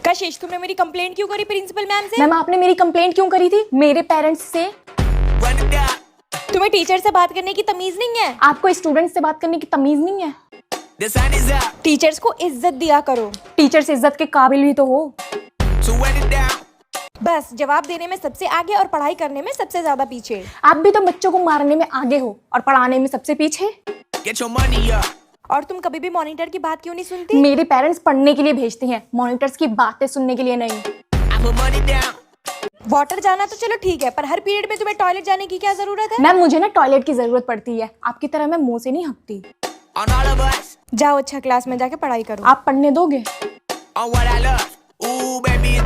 कशिश, तुमने मेरी कंप्लेंट क्यों करी प्रिंसिपल मैम से? मैम आपने मेरी कंप्लेंट क्यों करी थी? मेरे पेरेंट्स से। तुम्हें टीचर से बात करने की तमीज नहीं है? आपको स्टूडेंट से बात करने की तमीज नहीं है? टीचर्स को इज्जत दिया करो। टीचर्स इज्जत के काबिल भी तो हो। बस जवाब देने में सबसे आगे और पढ़ाई करने में सबसे ज्यादा पीछे। आप भी तो बच्चों को मारने में आगे हो और पढ़ाने में सबसे पीछे। और तुम कभी भी मॉनिटर की बात क्यों नहीं सुनती? मेरे पेरेंट्स पढ़ने के लिए भेजते हैं, मॉनिटर्स की बातें सुनने के लिए नहीं। वाटर जाना तो चलो ठीक है, पर हर पीरियड में तुम्हें टॉयलेट जाने की क्या जरूरत है? मैम मुझे ना टॉयलेट की जरूरत पड़ती है, आपकी तरह मैं मुंह से नहीं हकती। जाओ अच्छा क्लास में जाके पढ़ाई करो। आप पढ़ने दोगे?